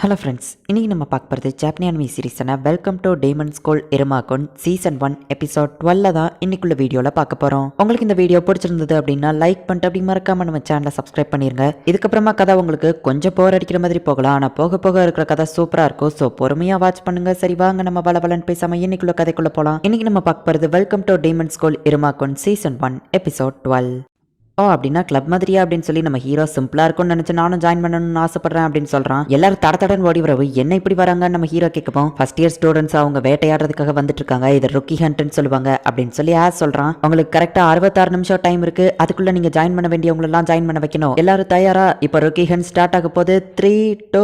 Hello friends, இன்றைக்கி நம்ம பார்க்க போகிறது ஜாப்பனியானமி சீரீஸான welcome to demon school Iruma-kun season 1 episode 12 தான் இன்னைக்குள்ள வீடியோவில் பார்க்க போகிறோம். உங்களுக்கு இந்த வீடியோ பிடிச்சிருந்தது அப்படின்னா லைக் பண்ணிட்டு அப்படி மறக்காம நம்ம சேனலை சப்ஸ்கிரைப் பண்ணிருங்க. இதுக்கப்புறமா கதை உங்களுக்கு கொஞ்சம் போர் அடிக்கிற மாதிரி போகலாம், ஆனால் போக போக இருக்கிற கதை சூப்பராக இருக்கும். ஸோ பொறுமையாக வாட்ச் பண்ணுங்க. சரி வாங்க நம்ம பலபலன்னு பேசாமல் இன்னைக்குள்ள கதைக்குள்ளே போகலாம். இன்னைக்கு நம்ம பார்க்க போகிறது welcome to demon school Iruma-kun season 1 episode 12. அப்படின்னா கிளப் மாதிரியா அப்படின்னு சொல்லி நம்ம ஹீரோ சிம்பிளா இருக்கும்னு நினைச்சு நானும் ஜாயின் பண்ணணும்னு ஆசைப்படுறேன் அப்படின்னு சொல்றான். எல்லாரும் தடத்தடன் ஓடி வரவு என்ன இப்படி வராங்கன்னு நம்ம ஹீரோ கேட்கப்போம். ஃபர்ஸ்ட் இயர் ஸ்டூடெண்ட்ஸ் அவங்க வேட்டையாடுறதுக்காக வந்துட்டு இருக்காங்க, இது ருக்கி ஹண்ட்னு சொல்லுவாங்க அப்படின்னு சொல்லி சொல்றான். உங்களுக்கு கரெக்டா 66 நிமிஷம் டைம் இருக்கு, அதுக்குள்ள நீங்க ஜாயின் பண்ண வேண்டியவங்க எல்லாம் ஜாயின் பண்ண வைக்கணும். எல்லாரும் தயாரா? இப்ப ருக்கி ஹண்ட் ஸ்டார்ட் ஆக போது 3, 2,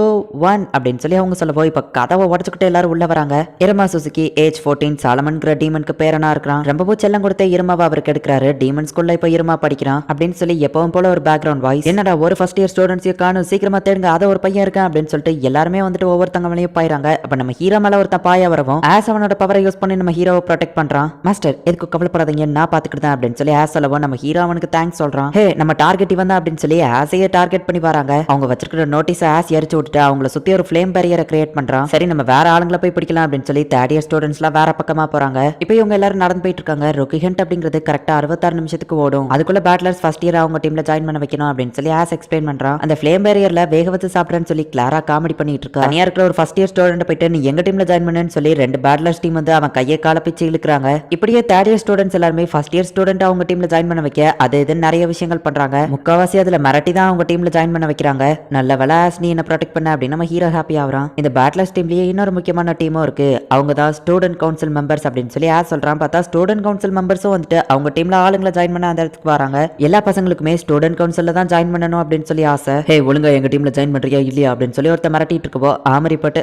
1 அப்படின்னு சொல்லி அவங்க சொல்லப்போ இப்ப கதவை உடச்சுக்கிட்டு எல்லாரும் உள்ள வராங்க. இரமா சுசுகி ஏஜ் 14 சாலமன்கிற டீமனுக்கு பேரனா இருக்கிறான். ரொம்ப செல்லம் கொடுத்த இருமாவை அவருக்கு எடுக்கிறாரு. டீமன் ஸ்கூல்ல இப்ப இருமா படிக்கிறான் அப்படின்னு சொல்லி எப்பவும் போல ஒரு பேக்ரவுண்ட் வாய்ஸ். என்னடா ஒரு ஃபர்ஸ்ட் இயர் ஸ்டூடெண்ட்ஸ் காணும், சீக்கிரமா தேடுங்க, அத ஒரு பையன் இருக்கான் அப்படின்னு சொல்லிட்டு எல்லாருமே வந்துட்டு ஒவ்வொருத்தங்க மேலேயும் பாயிறாங்க. அப்ப நம்ம ஹீரோ மேல ஒருத்தன் பாய வரவும் அவனோட பவரை யூஸ் பண்ணி நம்ம ஹீரோவை ப்ரொடெக்ட் பண்றான். மாஸ்டர் எதுக்கு கவலைப்படாதீங்க, நான் பாத்துக்கிட்டேன் அப்படின்னு சொல்லி சொல்லவும் நம்ம ஹீரோ அவனுக்கு தேங்க்ஸ் சொல்றான். ஹே நம்ம டார்கெட் வந்தா அப்படின்னு சொல்லி ஆசையை டார்கெட் பண்ணி வராங்க. அவங்க வச்சிருக்கிற நோட்டீஸ் எரிச்சு விட்டுட்டு அவங்கள சுத்தி ஒரு ஃபிளேம் பேரியரை கிரியேட் பண்றான். சரி நம்ம வேற ஆளுங்களை போய் பிடிக்கலாம் அப்படின்னு சொல்லி தேர்ட் இயர் ஸ்டூடெண்ட்ஸ் எல்லாம் வேற பக்கமா போறாங்க. இப்போ இவங்க எல்லாரும் நடந்து போயிட்டு இருக்காங்க. ருக்கி ஹண்ட் அப்படிங்கிறது கரெக்டா 66 நிமிஷத்துக்கு ஓடும். அதுக்குள்ள பேட்லர்ஸ் ஃபர்ஸ்ட் இயர் அவங்க டீம்ல ஜாயின் பண்ண வைக்கணும் அப்படின்னு சொல்லி எக்ஸ்பிளைன் பண்றான். அந்த ஃபிளேம் பேரியர்ல வேக வச்சு சாப்பிடுறேன்னு சொல்லி கிளாரா காமெடி பண்ணிட்டு இருக்கா. தனியா இருக்கிற ஒரு ஃபர்ஸ்ட் இயர் ஸ்டூடெண்ட் போயிட்டு நீ எங்க டீம்ல ஜாயின் பண்ணு சொல்லி ரெண்டு பேட்லர்ஸ் டீம் வந்து அவன் கையை கால பிச்சு இழுக்கிறாங்க. இப்படியே தேர்ட் இயர் ஸ்டூடெண்ட்ஸ் எல்லாருமே ஃபர்ஸ்ட் இயர் ஸ்டூடெண்ட் அவங்க டீம்ல ஜாயின் பண்ண வைக்க அது இது நிறைய விஷயங்கள் பண்றாங்க. முக்காவாசி அதுல மிரட்டி தான் அவங்க டீம்ல ஜாயின் பண்ண வைக்கிறாங்க. நல்ல வேலை நீ என்ன ப்ரொடெக்ட் பண்ண அப்படின்னு நம்ம ஹீரோ ஹாப்பி ஆகுறான். இந்த பேட்லர்ஸ் டீம்லயே இன்னொரு முக்கியமான டீமும் இருக்கு. அவங்க தான் ஸ்டூடெண்ட் கவுன்சில் மெம்பர்ஸ் அப்படின்னு சொல்லி சொல்றான். பார்த்தா ஸ்டூடெண்ட் கவுன்சில் மெம்பர்ஸும் வந்துட்டு அவங்க டீம்ல ஆளுங்களை ஜாயின் பண்ண அந்த இடத்துக்கு வராங்க. எல்லா பசங்களுக்குமே ஸ்டூடெண்ட் கவுன்சில்ல தான் ஜாயின் பண்ணணும் அப்படின்னு சொல்லி ஆசை. ஹே ஒழுங்கா எங்க டீம்ல ஜாயின் பண்றியா இல்லையா அப்படின்னு சொல்லி ஒருத்த மிரட்டிட்டு இருக்கவோ ஆமரி போட்டு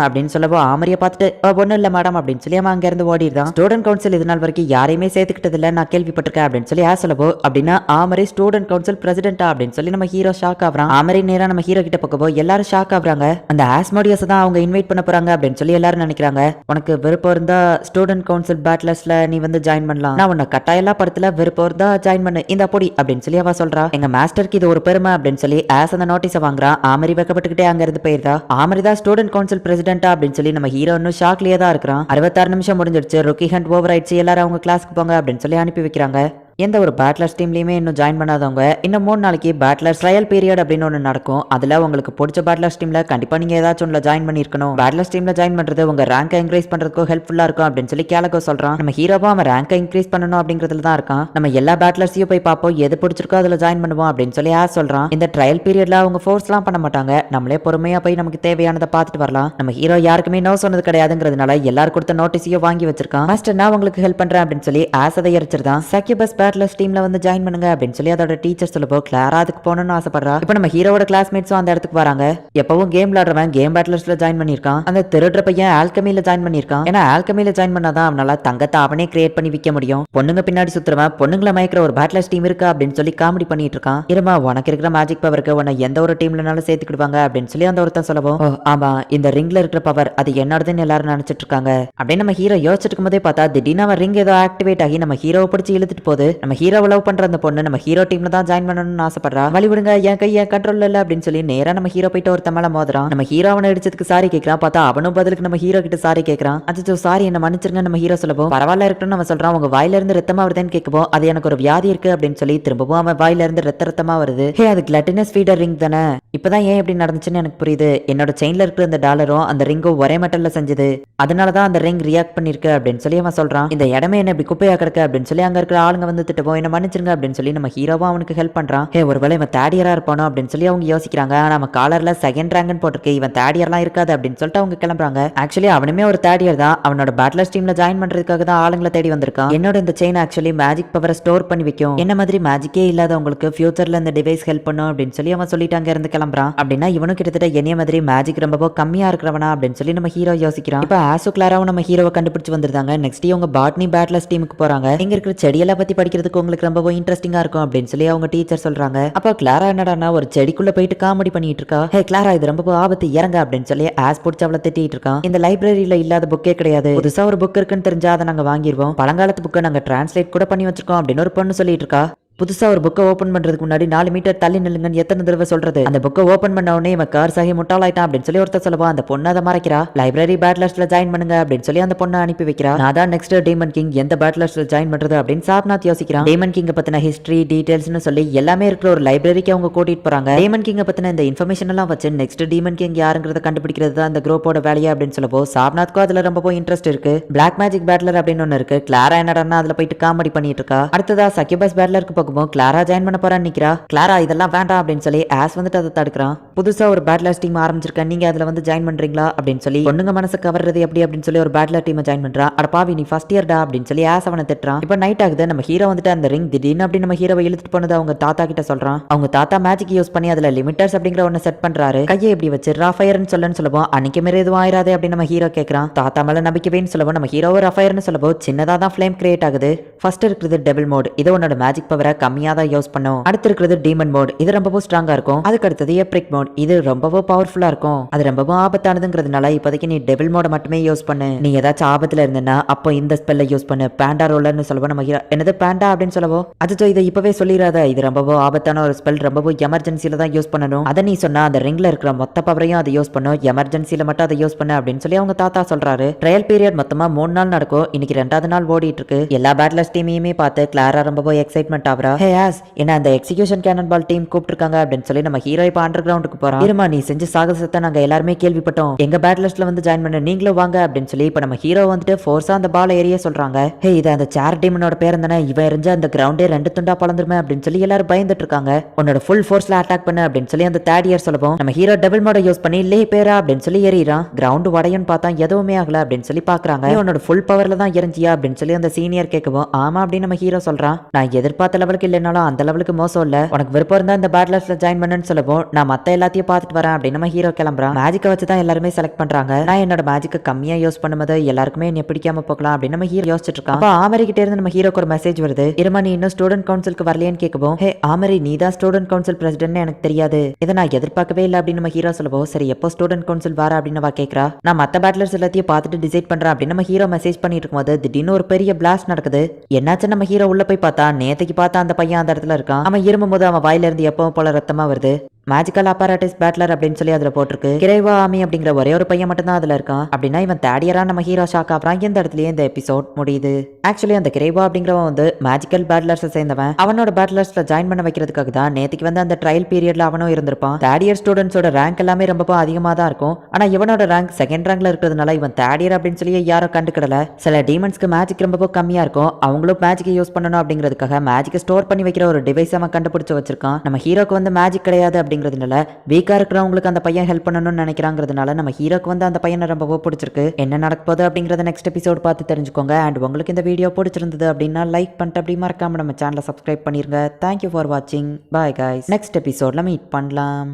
அப்படின்னு சொல்லவோ ஆமரியை பார்த்துட்டு ஒன்னும் இல்ல மேடம் அப்படின்னு சொல்லி அவன் அங்க இருந்து ஓடிடுதான். ஸ்டூடெண்ட் கவுன்சில் இது நாள் வரைக்கும் யாரையுமே சேர்த்துக்கிட்டது இல்ல, நான் கேள்விப்பட்டிருக்கேன் அப்படின்னு சொல்லி சொல்லவோ அப்படின்னா ஆமரி ஸ்டூடெண்ட் கவுன்சில் பிரசிடென்டா அப்படின்னு சொல்லி நம்ம ஹீரோ ஷாக் ஆகுறான். ஆமரி நேரா நம்ம ஹீரோ கிட்ட பக்கவோ எல்லாரும் ஷாக் ஆகுறாங்க. அந்த ஆஸ்மோடியஸ் தான் அவங்க இன்வைட் பண்ண போறாங்க அப்படின்னு சொல்லி எல்லாரும் நினைக்கிறாங்க. உனக்கு விருப்பம் இருந்தா ஸ்டூடெண்ட் கவுன்சில் பேட்லர்ஸ்ல நீ வந்து ஜாயின் பண்ணலாம், நான் உன்னை கட்டாயெல்லாம் படத்துல விருப்பம் இருந்தா ஜாயின் பண்ணு இந்த பொடி அப்படின்னு சொல்லி அவ சொல்றா. எங்க மாஸ்டருக்கு இது ஒரு பெருமை அப்படின்னு சொல்லி அந்த நோட்டீஸை வாங்குறான். ஆமரி வைக்கப்பட்டுக்கிட்டே அங்க இருந்து போயிருந்தா. ஆமரி தான் ஸ்டூடெண்ட் கவுன்சில் பிரசிடென்டா அப்படின்னு சொல்லி நம்ம ஹீரோ இன்னும் ஷாக்லயே தான் இருக்கிறான். 66 நிமிஷம் முடிஞ்சிருச்சு, ருக்கி ஹண்ட் ஓவர் ஆயிடுச்சு, எல்லாரும் அவங்க கிளாஸ்க்கு போங்க அப்படின்னு சொல்லி அனுப்பி வைக்கிறாங்க. எந்த ஒரு பேட்லர்ஸ் டீம்லயுமே இன்னும் ஜாயின் பண்ணாதவங்க இன்னும் 3 நாளைக்கு பேட்லர்ஸ் ட்ரையல் பீரியட் அப்படின்னு ஒன்று நடக்கும். அதுல உங்களுக்கு பிடிச்ச பேட்லர்ஸ் டீம்ல கண்டிப்பா நீங்க ஏதாச்சும் ஒன்றுல ஜாயின் பண்ணிருக்கணும். பேட்லர்ஸ் டீம்ல ஜாயின் பண்றது உங்க ரேங்கை இன்க்ரீஸ் பண்றதுக்கும் ஹெல்ப்ஃபுல்லா இருக்கும் அப்படின்னு சொல்லி கேலகோ சொல்றான். நம்ம ஹீரோவும் அவன் ரேங்கை இன்க்ரீஸ் பண்ணணும் அப்படிங்கிறதுல தான் இருக்கான். நம்ம எல்லா பேட்லர்ஸையும் போய் பார்ப்போம், எது பிடிச்சிருக்கோ அதுல ஜாயின் பண்ணுவோம் அப்படின்னு சொல்லி சொல்றான். இந்த ட்ரையல் பீரியட்ல அவங்க ஃபோர்ஸ் எல்லாம் பண்ண மாட்டாங்க, நம்மளே பொறுமையா போய் நமக்கு தேவையானதை பார்த்துட்டு வரலாம். நம்ம ஹீரோ யாருக்குமே நோ சொன்னது கிடையாதுங்கிறதுனால எல்லாரும் கொடுத்த நோட்டீஸையும் வாங்கி வச்சிருக்கான். மாஸ்டர் நான் உங்களுக்கு ஹெல்ப் பண்றேன் அப்படின்னு சொல்லி அதை எரிச்சிருந்தான். சக்யூபஸ் பேட்லர்ஸ் டீம்ல வந்து ஜாயின் பண்ணுங்க அப்படின்னு சொல்லி அதோட டீச்சர் சொல்லப்போ கிளாரா அதுக்கு போகணும்னு ஆசைப்படுறா. இப்போ நம்ம ஹீரோட கிளாஸ்மேட்ஸும் அந்த இடத்துக்கு வராங்க. எப்பவும் கேம் விளையாடுறவன் கேம் பேட்லர்ஸ்ல ஜாயின் பண்ணிருக்கான். அந்த திருடுற பையன் ஆல்கமில ஜாயின் பண்ணிருக்கான். ஏன்னா ஆல்கமில ஜாயின் பண்ணாதான் அவனால தங்கத்தை அவனே கிரியேட் பண்ணி விற்க முடியும். பொண்ணுங்க பின்னாடி சுத்துறவன் பொண்ணுங்களை மயக்கிற ஒரு பேட்லர்ஸ் டீம் இருக்கா அப்படின்னு சொல்லி காமெடி பண்ணிட்டு இருக்கான். இருமா உனக்கு இருக்கிற மேஜிக் பவருக்கு உன்னை எந்த ஒரு டீம்லனாலும் சேர்த்துக்கிடுவாங்க அப்படின்னு சொல்லி அந்த ஒருத்தன் சொல்லவும் ஆமா இந்த ரிங்ல இருக்கிற பவர் அது என்னோடதுன்னு எல்லாரும் நினைச்சிட்டு இருக்காங்க அப்படின்னு நம்ம ஹீரோ யோசிச்சுட்டு இருக்கும்போதே பார்த்தா திடீர்னு அவன் ரிங் ஏதோ ஆக்டிவேட் ஆகி நம்ம ஹீரோவை பிடிச்சி இழுத்துட்டு போகுது. நம்ம ஹீரோ லவ் பண்ற அந்த பொண்ணு நம்ம ஹீரோ டீம்ல தான் ஜாயின் பண்ணணும்னு ஆசைப்படுறா. வழி விடுங்க என் கை என் கண்ட்ரோல் இல்ல அப்படின்னு சொல்லி நேரா நம்ம ஹீரோ போயிட்டு ஒருத்த மேல மோதுறான். நம்ம ஹீரோ அவனை அடிச்சதுக்கு சாரி கேட்கறான். பார்த்தா அவனும் பதிலுக்கு நம்ம ஹீரோ கிட்ட சாரி கேட்கறான். அச்சோ சாரி என்ன மன்னிச்சிருங்க நம்ம ஹீரோ சொல்லவும் பரவாயில்ல இருக்கட்டும் நம்ம சொல்றான். உங்க வாயில இருந்து ரத்தமா வருதுன்னு கேட்கவும் அது எனக்கு ஒரு வியாதி இருக்கு அப்படின்னு சொல்லி திரும்பவும் அவன் வாயில இருந்து ரத்தமா வருது. ஹே அது கிளட்டினஸ் ஃபீடர் ரிங் தானே, இப்பதான் ஏன் எப்படி நடந்துச்சுன்னு எனக்கு புரியுது. என்னோட செயின்ல இருக்கிற அந்த டாலரும் அந்த ரிங்கும் ஒரே மெட்டல்ல செஞ்சது, அதனாலதான் அந்த ரிங் ரியாக்ட் பண்ணிருக்கு அப்படின்னு சொல்லி அவன் சொல்றான். இந்த இடமே என்ன இப்படி குப்பையா கிடக்கு அப்படின்னு சொல்லி அங்க இருக்கிற ஆளுங்க வந்து திட்டுவோம் என்ன மன்னிச்சிருங்க அப்படின்னு சொல்லி நம்ம ஹீரோவா அவனுக்கு ஹெல்ப் பண்றான். ஹே ஒருவேளை இவன் தேர்ட் இயரா இருப்பானோ அப்படின்னு சொல்லி அவங்க யோசிக்கிறாங்க. நம்ம காலர்ல செகண்ட் ரேங்க் போட்டிருக்கு, இவன் தேர்ட் இயர்லாம் இருக்காது அப்படின்னு சொல்லிட்டு அவங்க கிளம்புறாங்க. ஆக்சுவலி அவனுமே ஒரு தேர்ட் இயர் தான். அவனோட பேட்லர்ஸ் டீம்ல ஜாயின் பண்றதுக்காக தான் ஆளுங்களை தேடி வந்திருக்கான். என்னோட இந்த செயின் ஆக்சுவலி மேஜிக் பவரை ஸ்டோர் பண்ணி வைக்கும், என்ன மாதிரி மேஜிக்கே இல்லாதவங்களுக்கு ஃபியூச்சர்ல இந்த டிவைஸ் ஹெல்ப் பண்ணும் அப்படின்னு சொல்லி அவன் சொல்லிட்டு அங்க இருந்து கிளம்புறான். அப்படின்னா இவனும் கிட்டத்தட்ட என்னைய மாதிரி மேஜிக் ரொம்ப கம்மியா இருக்கிறவனா அப்படின்னு சொல்லி நம்ம ஹீரோ யோசிக்கிறான். இப்ப ஆசு கிளாராவும் நம்ம ஹீரோவை கண்டுபிடிச்சு வந்திருந்தாங்க. நெக்ஸ்ட் இவங்க பாட்னி பேட்லர்ஸ் டீமுக்கு போறாங்க. இங்க இருக்கிற செடியெல்லாம் பத்தி படிக்கிறதுக்கு உங்களுக்கு ரொம்ப இன்ட்ரெஸ்டிங்கா இருக்கும் அப்படின்னு சொல்லி அவங்க டீச்சர் சொல்றாங்க. அப்ப கிளாரா என்னடா ஒரு செடிக்குள்ள போயிட்டு காமெடி பண்ணிட்டு இருக்கா. ஹே கிளாரா இது ரொம்ப ஆபத்து இறங்க அப்படின்னு சொல்லி பிடிச்ச அவளை திட்டிட்டு இருக்கான். இந்த லைப்ரரியில இல்லாத புக்கே கிடையாது, புதுசா ஒரு புக் இருக்குன்னு தெரிஞ்சா அதை நாங்க வாங்கிடுவோம், பழங்காலத்து புக்கை நாங்க டிரான்ஸ்லேட் கூட பண்ணி வச்சிருக்கோம் அப்படின்னு ஒரு பொண்ணு சொல்லிட்டு இருக்கா. புதுசா ஒரு புக்கை ஓபன் பண்றதுக்கு முன்னாடி 4 மீட்டர் தள்ளி நில்லுங்கன்னு எத்தனை தடவை சொல்றது? அந்த புக்கை ஓபன் பண்ண உடனே இவன் கார் சாகி முட்டாளாயிட்டான் அப்படின்னு சொல்லி ஒருத்தர் சொல்லுவா. அந்த பொண்ணு அதை மறைக்கிறா. லைப்ரரி பேட்லர்ஸ்ல ஜாயின் பண்ணுங்க அப்படின்னு சொல்லி அந்த பொண்ணை அனுப்பி வைக்கிறா. நான் தான் நெக்ஸ்ட் டீமன் கிங் எந்த பேட்லர்ஸ்ல ஜாயின் பண்றது அப்படின்னு சாப்நாத் யோசிக்கிறான். டீமன் கிங்க பத்தின ஹிஸ்டரி டீடைல்ஸ்னு சொல்லி எல்லாமே இருக்கிற ஒரு லைப்ரரிக்கு அவங்க கூட்டிட்டு போறாங்க. டீமன் கிங்க பத்தின இந்த இன்ஃபர்மேஷன் எல்லாம் வச்சு நெக்ஸ்ட் டீமன் கிங் யாருங்கிறத கண்டுபிடிக்கிறது தான் இந்த குரூப்போட வேலையா அப்படின்னு சொல்லப்போ சாப்நாத்க்கு அதுல ரொம்ப இன்ட்ரெஸ்ட் இருக்கு. பிளாக் மேஜிக் பேட்லர் அப்படின்னு ஒன்னு இருக்கு. கிளாரா என்னடா அதுல போயிட்டு காமெடி பண்ணிட்டு இருக்கா. அடுத்ததா சக்யூபஸ் பேட்லருக்கு போகும்போது கிளாரா ஜாயின் பண்ண போறான்னு நிக்கிறா. கிளாரா இதெல்லாம் வேண்டாம் அப்படின்னு சொல்லி ஆஸ் வந்துட்டு அதை தடுக்கிறான். புதுசா ஒரு பேட்லர்ஸ் டீம் ஆரம்பிச்சிருக்கேன், நீங்க அதுல வந்து ஜாயின் பண்றீங்களா அப்படின்னு சொல்லி பொண்ணுங்க மனசு கவர்றது எப்படி அப்படின்னு சொல்லி ஒரு பேட்லர் டீம் ஜாயின் பண்றா. அட பாவி நீ ஃபர்ஸ்ட் இயர்டா அப்படின்னு சொல்லி ஆஸ் அவனை திட்டுறான். இப்போ நைட் ஆகுது. நம்ம ஹீரோ வந்துட்டு அந்த ரிங் திடீர்னு அப்படி நம்ம ஹீரோவை இழுத்துட்டு போனது அவங்க தாத்தா கிட்ட சொல்றான். அவங்க தாத்தா மேஜிக் யூஸ் பண்ணி அதுல லிமிட்டர்ஸ் அப்படிங்கிற ஒன்னு செட் பண்றாரு. கையை எப்படி வச்சு ராஃபயர்னு சொல்லன்னு சொல்லவும் அன்னைக்கு மாரி எதுவும் ஆயிராதே அப்படின்னு நம்ம ஹீரோ கேட்கறான். தாத்தா மேல நம்பிக்கைன்னு சொல்லவும் நம்ம ஹீரோ ரஃபயர்னு சொல்லவும் சின்னதா தான் ஃப்ளேம் கிரியேட் ஆகுது. ஃபர்ஸ்ட் இருக்கிறது டெவில் மோட், இது உன்னோட மேஜிக் பவரை கம்மியா தான் யூஸ் பண்ணும். அடுத்து இருக்கிறது டீமன் மோட், இது ரொம்பவும் ஸ்ட்ராங்கா இருக்கும். அதுக்கு அடுத்தது எப்ரிக் மோட், இது ரொம்பவும் பவர்ஃபுல்லா இருக்கும். அது ரொம்பவும் ஆபத்தானதுங்கிறதுனால இப்போதைக்கு நீ டெவில் மோட மட்டுமே யூஸ் பண்ணு. நீ ஏதாச்சும் ஆபத்துல இருந்தனா அப்போ இந்த ஸ்பெல்ல யூஸ் பண்ணு. பேண்டா ரோலர்னு சொல்லவும் நம்ம ஹீரோ என்னது பேண்டா அப்படின்னு சொல்லவும் அது இதை இப்பவே சொல்லிடாத, இது ரொம்பவும் ஆபத்தான ஒரு ஸ்பெல், ரொம்பவும் எமர்ஜென்சில தான் யூஸ் பண்ணணும். அதை நீ சொன்னா அந்த ரிங்ல இருக்கிற மொத்த பவரையும் அதை யூஸ் பண்ணும், எமர்ஜென்சில மட்டும் அதை யூஸ் பண்ணு அப்படின்னு சொல்லி அவங்க தாத்தா சொல்றாரு. ட்ரையல் பீரியட் மொத்தமா 3 நாள் நடக்கும். இன்னைக்கு 2வது நாள் ஓடிட்டு இருக்கு. எல்லா பேட்லர்ஸ் டீமையுமே பார்த்து கிளாரா ரொம்பவும் எக்ஸைட்மெண்ட் ஆகுறா. ஹே ஆஸ் என்ன அந்த எக்ஸிகியூஷன் கேனன் பால் டீம் கூப்பிட்டுருக்காங்க அப்படின்னு சொல்லி நம்ம ஹீரோ இப்போ அண்டர் கிரவுண்டுக்கு போறான். இருமா நீ செஞ்ச சாகசத்தை நாங்க எல்லாருமே கேள்விப்பட்டோம், எங்க பேட்லர்ஸ்ல வந்து ஜாயின் பண்ண நீங்களும் வாங்க அப்படின்னு சொல்லி இப்போ நம்ம ஹீரோ வந்துட்டு ஃபோர்ஸா அந்த பால் ஏரிய சொல்றாங்க. ஹே இது அந்த சேர் டீமனோட பேர் தானே, இவன் எரிஞ்ச அந்த கிரவுண்டே 2 துண்டா பழந்துருமே அப்படின்னு சொல்லி எல்லாரும் பயந்துட்டு இருக்காங்க. உன்னோட ஃபுல் ஃபோர்ஸ்ல அட்டாக் பண்ணு அப்படின்னு சொல்லி அந்த தேர்ட் இயர் சொல்லவும் நம்ம ஹீரோ டபுள் மோட யூஸ் பண்ணி லே பேரா அப்படின்னு சொல்லி ஏறிறான். கிரவுண்ட் உடையன்னு பார்த்தா எதுவுமே ஆகல அப்படின்னு சொல்லி பாக்குறாங்க. உன்னோட ஃபுல் பவர்ல தான் எரிஞ்சியா அப்படின்னு சொல்லி அந்த சீனியர் கேட்கவும் ஆமா அப்படின்னு நம்ம ஹீரோ சொல்றான். நான் எதிர்பார்த்த லெவலுக்கு இல்லைனாலும் அந்த லெவலுக்கு மோசம் இல்ல, உனக்கு விருப்பம் இருந்தா இந்த பேட்லர்ஸ்ல ஜாயின் பண்ணுன்னு சொல்லவும் நான் மத்த எல்லாத்தையும் பார்த்துட்டு வரேன் அப்படின்னு நம்ம ஹீரோ கிளம்புறான். மேஜிக்கை வச்சு தான் எல்லாருமே செலக்ட் பண்றாங்க. நான் என்னோட மேஜிக்கை கம்மியா யூஸ் பண்ணும்போது எல்லாருக்குமே என்ன பிடிக்காம போகலாம் அப்படின்னு நம்ம ஹீரோ யோசிச்சுட்டு இருக்கான். அப்ப ஆமரி கிட்ட இருந்து நம்ம ஹீரோக்கு ஒரு மெசேஜ் வருது. இருமா நீ இன்னும் ஸ்டூடெண்ட் கவுன்சிலுக்கு வரலையேன்னு கேட்கவும் ஹே ஆமரி நீ தான் ஸ்டூடெண்ட் கவுன்சில் பிரசிடென்ட்னு எனக்கு தெரியாது, இதை நான் எதிர்பார்க்கவே இல்லை அப்படின்னு நம்ம ஹீரோ சொல்லவும் சரி எப்போ ஸ்டூடெண்ட் கவுன்சில் வர அப்படின்னு அவ கேட்கறா. நான் மத்த பேட்லர்ஸ் எல்லாத்தையும் பார்த்துட்டு டிசைட் பண்றேன் அப்படின்னு நம்ம ஹீரோ மெசேஜ் பண்ணிட்டு இருக்கும்போது திடீர்னு ஒரு பெரிய பிளாஸ்ட் நடக்குது. என்னாச்சு நம்ம ஹீரோ உள்ள போய் பார்த்தா நேத்துக்கு பார்த்தா அந்த பையன் அந்த இடத்துல இருக்கான். அவன் இருமும் போது அவன் வாயில இருந்து எப்பவும் போல ரத்தமா வருது. மேஜிக்கல் அப்பாரட்டிஸ் பேட்லர் அப்படின்னு சொல்லி அதுல போட்டிருக்கு. கிரைவா ஆமி அப்படிங்கிற ஒரே ஒரு பையன் மட்டும் தான் அதுல இருக்கான். அப்படின்னா இவன் தேடியரா நம்ம ஹீரோ ஷாக் ஆகுறான். இந்த இடத்துலயே இந்த எபிசோட் முடியுது. ஆக்சுவலி அந்த கிரைவா அப்படிங்கிறவன் வந்து மேஜிக்கல் பேட்லர்ஸ் சேர்ந்தவன். அவனோட பேட்லர்ஸ்ல ஜாயின் பண்ண வைக்கிறதுக்காக தான் நேத்துக்கு வந்து அந்த ட்ரையல் பீரியட்ல அவனும் இருந்திருப்பான். தேர்ட் இயர் ஸ்டூடெண்ட்ஸோட ரேங்க் எல்லாமே ரொம்ப அதிகமா தான் இருக்கும். ஆனா இவனோட ரேங்க் செகண்ட் ரேங்க்ல இருக்கிறதுனால இவன் தேர்ட் இயர் அப்படின்னு சொல்லி யாரும் கண்டுக்கிடல. சில டீமன்ஸ்க்கு மேஜிக் ரொம்ப கம்மியா இருக்கும், அவங்களும் மேஜிக் யூஸ் பண்ணணும் அப்படிங்கிறதுக்காக மேஜிக் ஸ்டோர் பண்ணி வைக்கிற ஒரு டிவைஸ் அவன் கண்டுபிடிச்சு வச்சிருக்கான். நம்ம ஹீரோக்கு வந்து மேஜிக் கிடையாது அப்படிங்கிறதுனால வீக்கா இருக்கிறவங்களுக்கு அந்த பையன் ஹெல்ப் பண்ணணும்னு நினைக்கிறாங்கிறதுனால நம்ம ஹீரோக்கு வந்து அந்த பையனை ரொம்ப பிடிச்சிருக்கு. என்ன நடக்க போகுது அப்படிங்கறத நெக்ஸ்ட் எபிசோட் பார்த்து தெரிஞ்சுக்கோங்க. அண்ட் உங்களுக்கு இந்த வீடியோ பிடிச்சிருந்தது அப்படின்னா லைக் பண்ணிட்டு அப்படி மறக்காம நம்ம சேனலை சப்ஸ்கிரைப் பண்ணிருங்க. தேங்க்யூ ஃபார் வாட்சிங். Bye guys. நெக்ஸ்ட் எபிசோட்ல மீட் பண்ணலாம்.